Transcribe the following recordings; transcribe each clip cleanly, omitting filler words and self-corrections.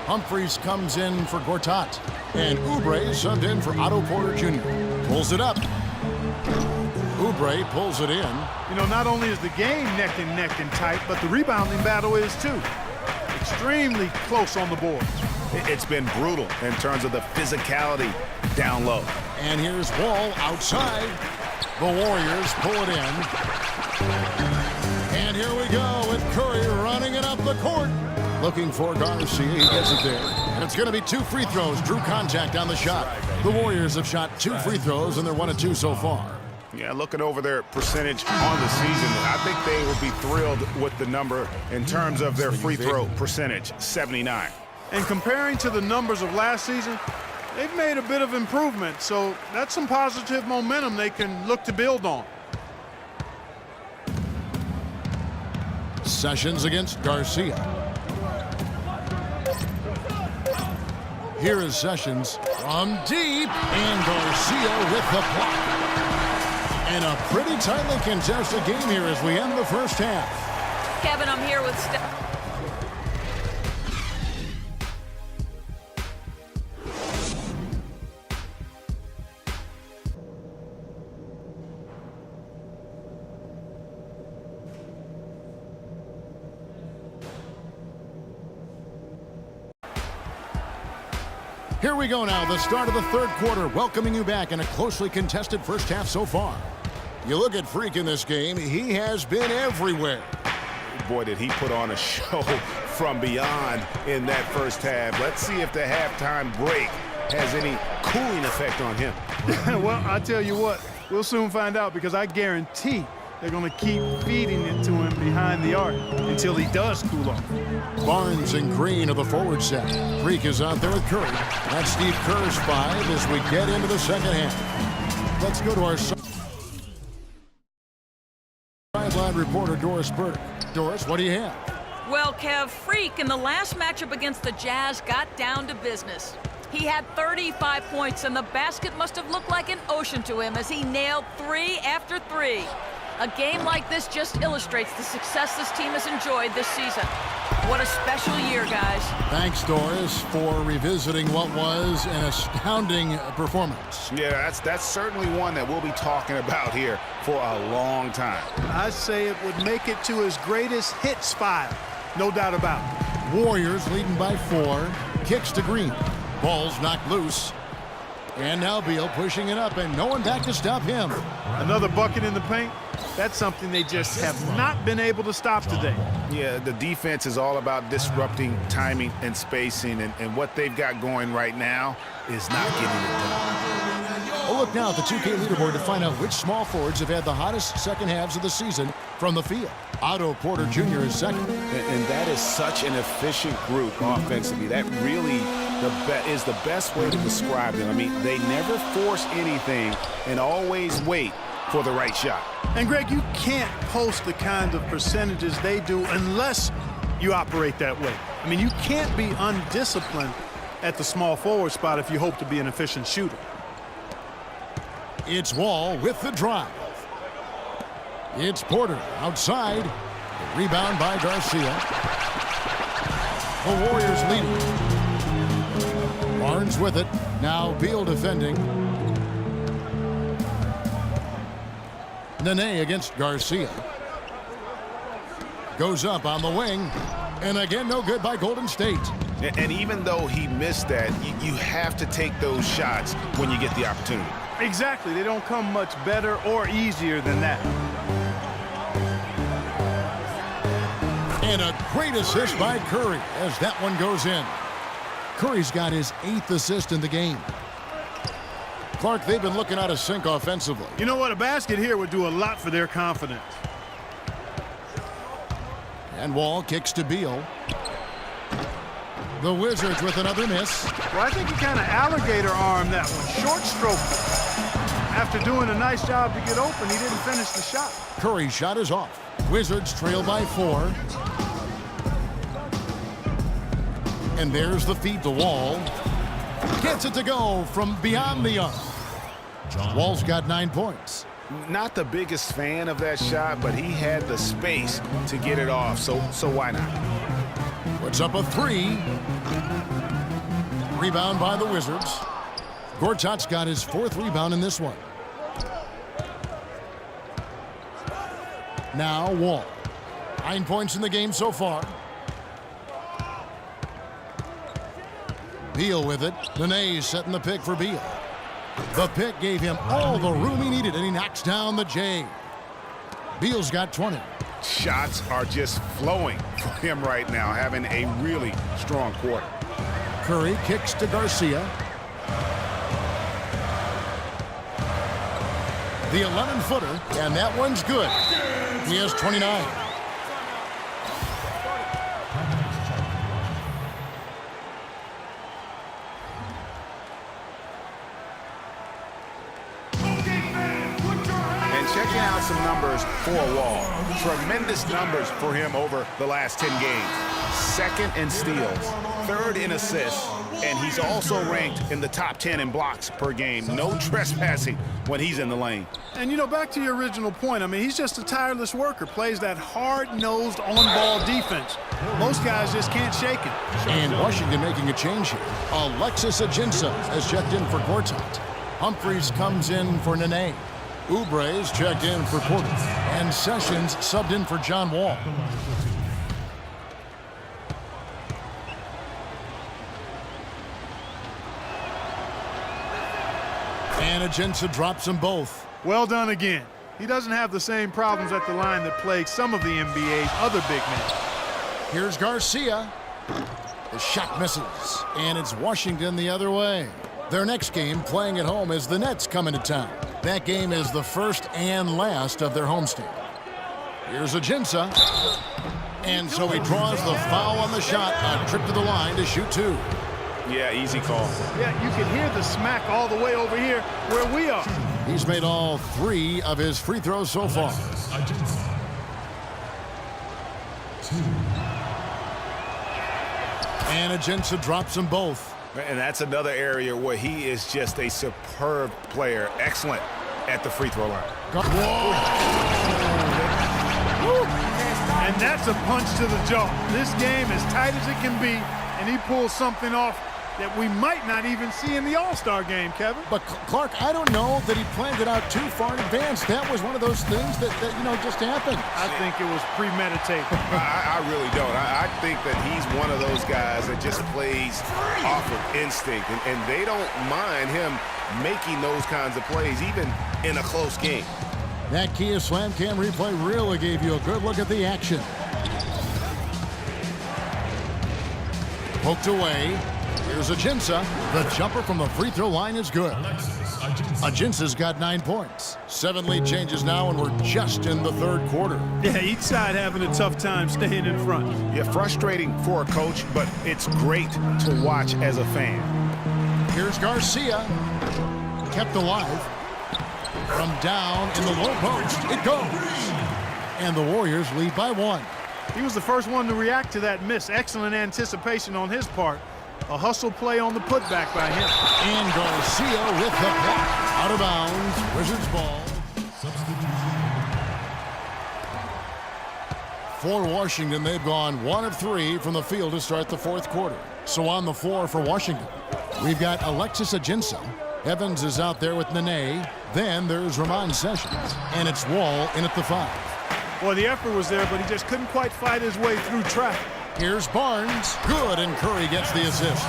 Humphreys comes in for Gortat. And Oubre subbed in for Otto Porter Jr. Pulls it up. Oubre pulls it in. You know, not only is the game neck and tight, but the rebounding battle is too. Extremely close on the board. It's been brutal in terms of the physicality down low. And here's Wall outside. The Warriors pull it in. And here we go with Curry running it up the court. Looking for Garcia. He gets it there. And it's going to be 2 free throws. Drew contact on the shot. The Warriors have shot 2 free throws, and they're 1 of 2 so far. Yeah, looking over their percentage on the season, I think they will be thrilled with the number in terms of their free throw percentage, 79. And comparing to the numbers of last season, they've made a bit of improvement, so that's some positive momentum they can look to build on. Sessions against Garcia. Here is Sessions from deep, and Garcia with the block. And a pretty tightly contested game here as we end the first half. Kevin, I'm here with Steph. Here we go now, the start of the third quarter, welcoming you back in a closely contested first half so far. You look at Freak in this game, he has been everywhere. Boy, did he put on a show from beyond in that first half. Let's see if the halftime break has any cooling effect on him. Well, I tell you what, we'll soon find out, because I guarantee they're going to keep feeding it to him behind the arc until he does cool off. Barnes and Green of the forward set. Freak is out there with Curry. That's Steve Kerr's 5 as we get into the second half. Let's go to our sideline reporter, Doris Burke. Doris, what do you have? Well, Kev, Freak in the last matchup against the Jazz got down to business. He had 35 points, and the basket must have looked like an ocean to him as he nailed 3 after 3. A game like this just illustrates the success this team has enjoyed this season. What a special year, guys. Thanks, Doris, for revisiting what was an astounding performance. Yeah, that's certainly one that we'll be talking about here for a long time. I'd say it would make it to his greatest hits file. No doubt about it. Warriors leading by 4. Kicks to Green. Ball's knocked loose. And now Beal pushing it up, and no one back to stop him. Another bucket in the paint. That's something they just have not been able to stop today. Yeah, the defense is all about disrupting timing and spacing, and what they've got going right now is not getting it done. A look now at the 2K leaderboard to find out which small forwards have had the hottest second halves of the season from the field. Otto Porter Jr. is second. And that is such an efficient group offensively. That really is the best way to describe them. I mean, they never force anything and always wait for the right shot. And Greg, you can't post the kind of percentages they do unless you operate that way. I mean, you can't be undisciplined at the small forward spot if you hope to be an efficient shooter. It's Wall with the drive. It's Porter outside. The rebound by Garcia. The Warriors leading. Barnes with it. Now Beal defending. Nene against Garcia. Goes up on the wing. And again, no good by Golden State. And even though he missed that, you have to take those shots when you get the opportunity. Exactly. They don't come much better or easier than that. And a great assist by Curry as that one goes in. Curry's got his 8th assist in the game. Clark, they've been looking out of sync offensively. You know what? A basket here would do a lot for their confidence. And Wall kicks to Beal. The Wizards with another miss. Well, I think he kind of alligator armed that one. Short stroke. After doing a nice job to get open, he didn't finish the shot. Curry's shot is off. Wizards trail by 4. And there's the feed to Wall. Gets it to go from beyond the arc. Wall's got 9 points. Not the biggest fan of that shot, but he had the space to get it off, so why not? Puts up a 3. Rebound by the Wizards. Gortat's got his 4th rebound in this one. Now Wall. 9 points in the game so far. Beal with it. Nene setting the pick for Beal. The pick gave him all the room he needed, and he knocks down the J. Beal's got 20. Shots are just flowing for him right now, having a really strong quarter. Curry kicks to Garcia. The 11-footer, and that one's good. He has 29. Checking out some numbers for Wall. Tremendous numbers for him over the last 10 games. 2nd in steals, 3rd in assists, and he's also ranked in the top 10 in blocks per game. No trespassing when he's in the lane. And, you know, back to your original point, I mean, he's just a tireless worker, plays that hard-nosed on-ball defense. Most guys just can't shake him. And Washington making a change here. Alexis Ajinça has checked in for Gortat. Humphries comes in for Nene. Oubre's checked in for Porter. And Sessions subbed in for John Wall. And Ajinça drops them both. Well done again. He doesn't have the same problems at the line that plague some of the NBA's other big men. Here's Garcia. The shot misses. And it's Washington the other way. Their next game playing at home is the Nets coming to town. That game is the first and last of their homestand. Here's Ajinça. And so he draws the foul on the shot. A trip to the line to shoot 2. Yeah, easy call. Yeah, you can hear the smack all the way over here where we are. He's made all 3 of his free throws so far. And Ajinça drops them both. And that's another area where he is just a superb player. Excellent at the free throw line. And that's a punch to the jaw. This game as tight as it can be, and he pulls something off that we might not even see in the All-Star game, Kevin. But Clark, I don't know that he planned it out too far in advance. That was one of those things that just happened. I think it was premeditated. I really don't. I think that he's one of those guys that just plays off of instinct, and they don't mind him making those kinds of plays, even in a close game. That Kia Slam Cam replay really gave you a good look at the action. Poked away. Here's Ajinça. The jumper from the free throw line is good. Ajinça's got 9 points. 7 lead changes now, and we're just in the 3rd quarter. Yeah, each side having a tough time staying in front. Yeah, frustrating for a coach, but it's great to watch as a fan. Here's Garcia. Kept alive. From down in the low post, it goes. And the Warriors lead by 1. He was the first one to react to that miss. Excellent anticipation on his part. A hustle play on the putback by him. And Garcia with the pick. Out of bounds. Wizards ball. For Washington, they've gone 1 of 3 from the field to start the 4th quarter. So on the floor for Washington, we've got Alexis Ajinça. Evans is out there with Nene. Then there's Ramon Sessions. And it's Wall in at the 5. Well, the effort was there, but he just couldn't quite fight his way through traffic. Here's Barnes. Good, and Curry gets the assist.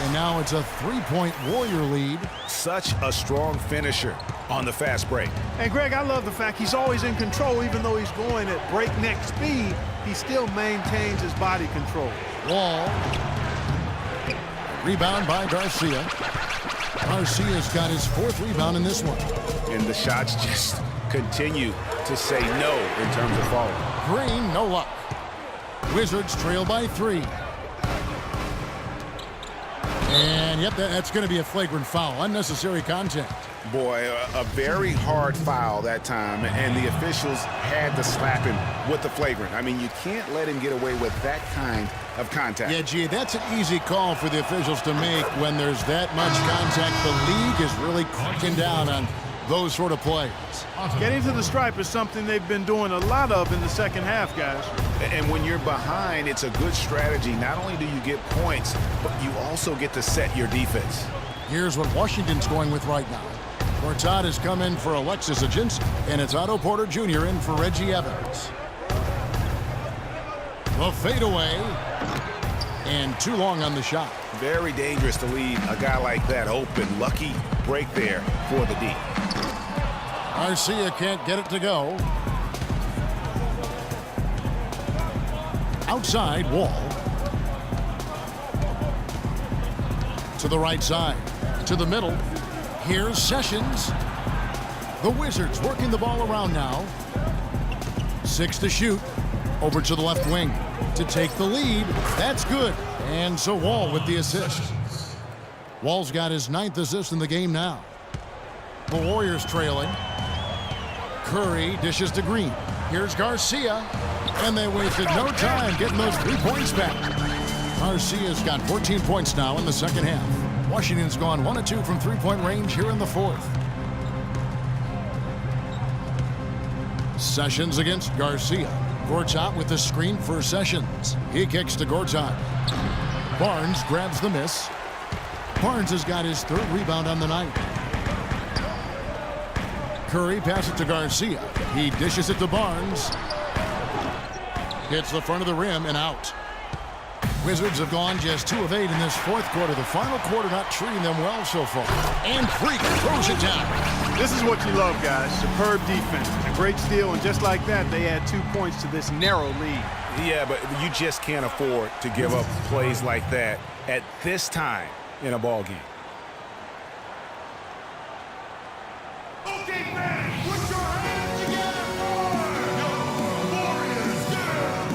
And now it's a 3-point Warrior lead. Such a strong finisher on the fast break. And, Greg, I love the fact he's always in control. Even though he's going at breakneck speed, he still maintains his body control. Wall. Rebound by Garcia. Garcia's got his 4th rebound in this one. And the shots just continue to say no in terms of falling. Green, no luck. Wizards trail by 3. And, yep, that's going to be a flagrant foul. Unnecessary contact. Boy, a very hard foul that time, and the officials had to slap him with the flagrant. I mean, you can't let him get away with that kind of contact. Yeah, gee, that's an easy call for the officials to make when there's that much contact. The league is really cracking down on those sort of plays. Getting to the stripe is something they've been doing a lot of in the second half, guys. And when you're behind, it's a good strategy. Not only do you get points, but you also get to set your defense. Here's what Washington's going with right now. Gortat has come in for Alexis Ajinski, and it's Otto Porter Jr. in for Reggie Evans. The fadeaway, and too long on the shot. Very dangerous to leave a guy like that open. Lucky break there for the D. Garcia can't get it to go. Outside, Wall. To the right side. To the middle. Here's Sessions. The Wizards working the ball around now. 6 to shoot. Over to the left wing to take the lead. That's good. And so Wall with the assist. Wall's got his 9th assist in the game now. The Warriors trailing. Curry dishes to Green. Here's Garcia. And they wasted no time getting those 3 points back. Garcia's got 14 points now in the second half. Washington's gone 1 of 2 from three-point range here in the fourth. Sessions against Garcia. Gortat with the screen for Sessions. He kicks to Gortat. Barnes grabs the miss. Barnes has got his 3rd rebound on the night. Curry passes it to Garcia. He dishes it to Barnes. Hits the front of the rim and out. Wizards have gone just 2 of 8 in this fourth quarter. The final quarter not treating them well so far. And Freak throws it down. This is what you love, guys. Superb defense. A great steal, and just like that, they add 2 points to this narrow lead. Yeah, but you just can't afford to give up plays like that at this time in a ball game. Okay, fans, put your hands together for the Warriors girls.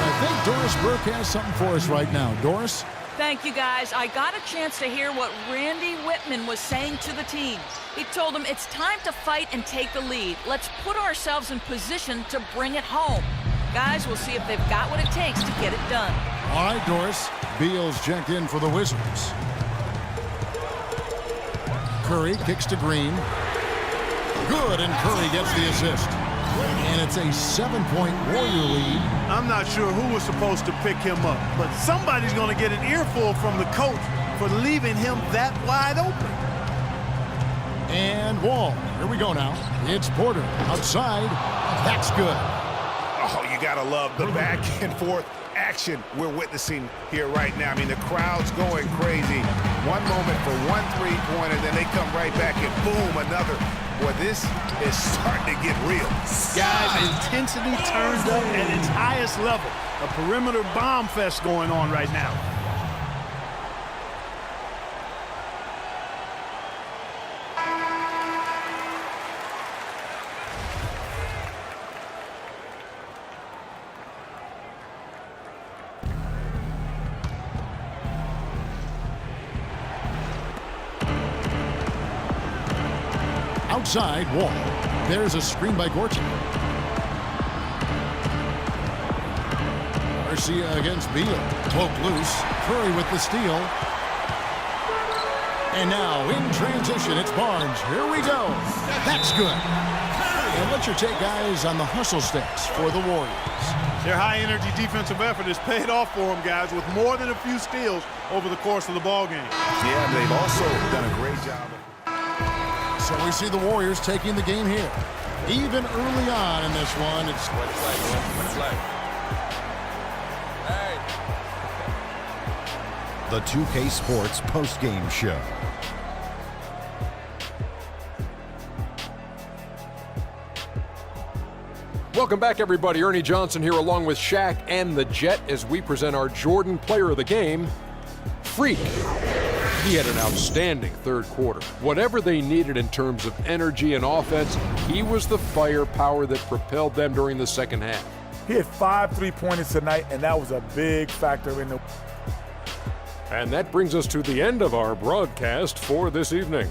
I think Doris Burke has something for us right now. Doris? Thank you, guys. I got a chance to hear what Randy Whitman was saying to the team. He told them it's time to fight and take the lead. Let's put ourselves in position to bring it home. Guys, we'll see if they've got what it takes to get it done. All right, Doris. Beal's checked in for the Wizards. Curry kicks to Green. Good, and Curry gets the assist. And it's a 7-point Warrior lead. I'm not sure who was supposed to pick him up, but somebody's going to get an earful from the coach for leaving him that wide open. And Wall. Here we go now. It's Porter. Outside. That's good. Oh, you got to love the back and forth action we're witnessing here right now. I mean, the crowd's going crazy. One moment for one three-pointer, then they come right back and boom, another. Boy, this is starting to get real. Guys, intensity turned up at its highest level. A perimeter bomb fest going on right now. Outside, Wall. There's a screen by Gortat. Garcia against Beal. Poked loose. Curry with the steal. And now in transition, it's Barnes. Here we go. That's good. And what's your take, guys, on the hustle stats for the Warriors? Their high-energy defensive effort has paid off for them, guys, with more than a few steals over the course of the ballgame. Yeah, they've also done a great job. So we see the Warriors taking the game here. Even early on in this one, it's What it's like. Hey. The 2K Sports postgame show. Welcome back, everybody. Ernie Johnson here along with Shaq and the Jet as we present our Jordan Player of the Game, Freak. He had an outstanding third quarter. Whatever they needed in terms of energy and offense, he was the firepower that propelled them during the second half. He had 5 3-pointers tonight, and that was a big factor in the... And that brings us to the end of our broadcast for this evening.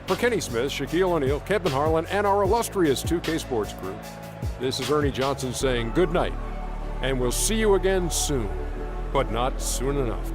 For Kenny Smith, Shaquille O'Neal, Kevin Harlan, and our illustrious 2K Sports crew, this is Ernie Johnson saying good night, and we'll see you again soon, but not soon enough.